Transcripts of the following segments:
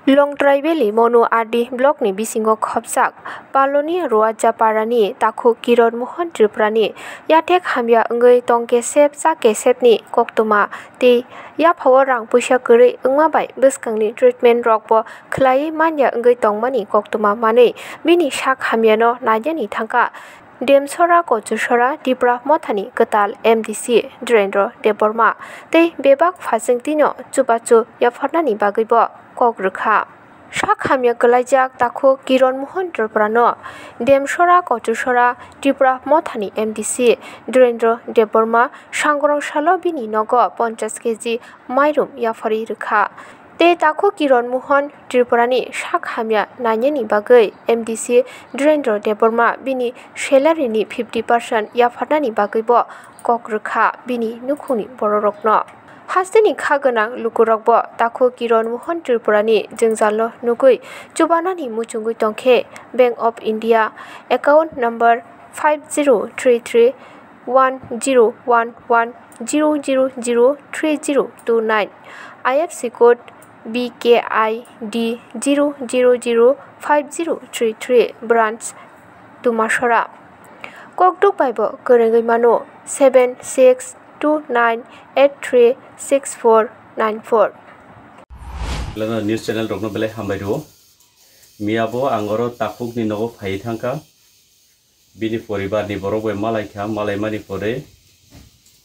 Longtrai Valley Monu Ardi Block ni bisingo khopsak Paloni Roaja Parani Takhu Kiron Mohan Triprani Yatek Hamya Ngei Tongke Sep Sake Sepni Koktoma Ti Ya Powerang Pusha Kuri Ngmabai Biskangni Treatment Rockbo Klai Manya Ngei Tongmani Koktoma Mane Bini Shak Hamyano Najani Thangka Demsora Kochusora Dibra Mothani Ketal MDC Drendro Deborma Te Bebak Fasingtino Chubachu Yafarnani Bagibo Kogrukha Shakhamya Galajak Takhu Kiron Mohan Triprano Demsora Kochusora Dibra Mothani MDC Drendro Deborma Shangrong Shalo Bini Nogo 50 kg Mairum Yafari Rukha Te Takhu Kiron Mohan Triprani Shakhamya Nanyani Bagai MDC Drendro Deborma Bini Shelarini 50% Yafarnani Bagaibo Kogrukha Bini Nukhuni Bororokno Hasteni Khaganang Lukurokbo Takhu Kiron Mohan Triprani Jengzalo Nugui Chubanani Muchungui Tongkhe Bank of India account number 5033 101100003029 IFSC code BKID 0005033 branch Tumashora Kokduk Bible Kurengai Mano 7629836494 Lana news channel rokno bele hambairo miabo angoro takuk ni nogo phai thangka bini poribar ni borok be malai kha malai mani pore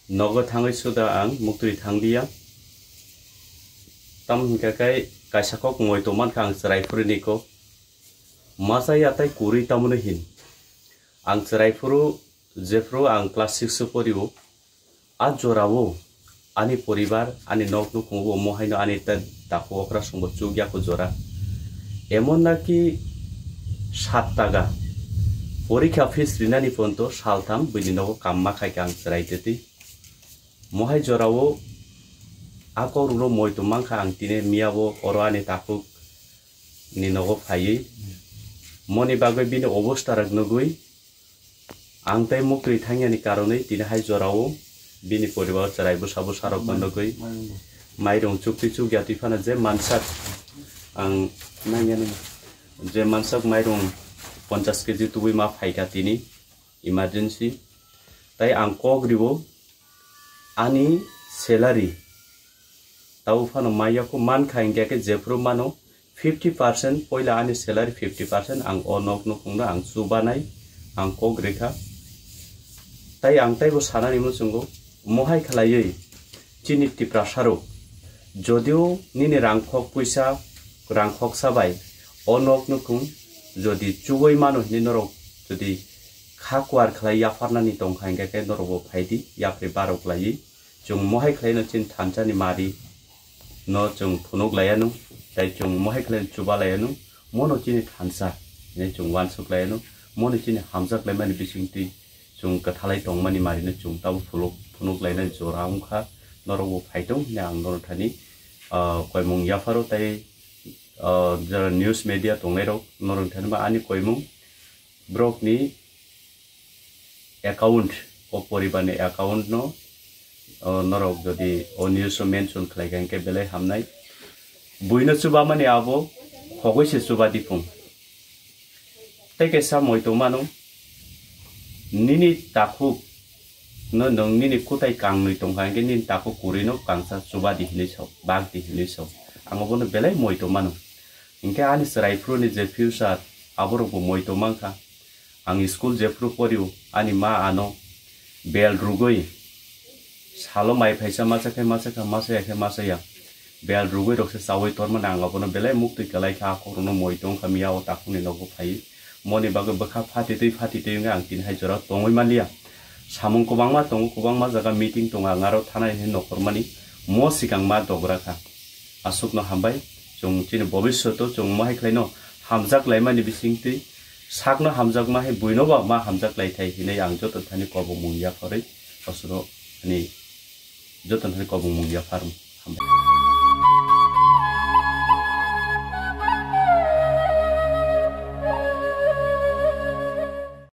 nogo thangai suda ang muktui thangdia tam hingkakai kaisakok ngoi toman khang seraifuri niko masai atai kuri tamune hin ang seraifuru jefru ang class 6 poribo ajorawo ani poribar ani nok nuk ngbo mohaino ani ta takho okra sumbo chugya ko jora emon naki 7 taga porikha fees rinani ponto saltam binino kamma khai kang seraiteti mohai jorawo ako rulo moito mangkha ang tine miabo oro ani takuk ni nogo phai moni bagoi bini obostha ragnugui ang tai mukri thangyani karone tine hai jorawo bini poribar charaibo sabo sarok nogui mairong chukti chugya tifana je mansak ang nangyani je mansak mairong 50 kg tubui ma phaika tini emergency tai ang kogribo ani salary tau fano maya ko man khaingya ke jefru mano 50% poila ani salary 50% ang onok no khungna ang subanai ang kogrekha tai ang tai bo sanani musungo mohai khalaiye chini tiprasaro jodio nini rangkhok puisa rangkhok sabai onok no khung jodi chugoi mano hinorok jodi khakwar khlai yafarnani tongkhaingya ke norobo phaidi yapre barok lai chung mohai khlai no chin thanchani mari no chung phunuk layanu tai chung mohai khlai chuba layanu mono chini thansa ne chung wan suk layanu mono chini hamjak laimani bisingti chung kathalai tongmani mari no chung tabu phunuk layna joraung kha norobo phaitong nyang nor thani koimung yafaro tai jara news media tongairo norong thani ba ani koimung brok ni account o poribane account no norok jodi o news mention khlaigan ke bele hamnai buino chuba mani abo khogoi se chuba dipung teke sa moito manu nini takhu no nong nini kutai kang nui tongkang ke nin takhu kurino kangsa chuba di hili so bag di hili so angobono bele moito manu inke ani seraifru ni je future aboro bo moito mangka ang school je fru poriu ani ma ano bel rugoi salo mai phaisa masa ya bel rugoi rokse sawai torma nang abono bele mukti kalai kha korono moitong khamia o takuni logo phai moni bago bakha phati tei nga ang tin hai jora tongoi malia samung kubangma jaga meeting tonga ngaro thanai he nokormani mo sikang ma dogra kha asuk no hambai chung chini bobishyoto chung mohai khlaino hamjak laimani bisingti sakno hamjak ma he buino ba ma hamjak lai thai hinai ang joto thani kobo mungya phare asuro ani joto thani kobo mungya pharum hambai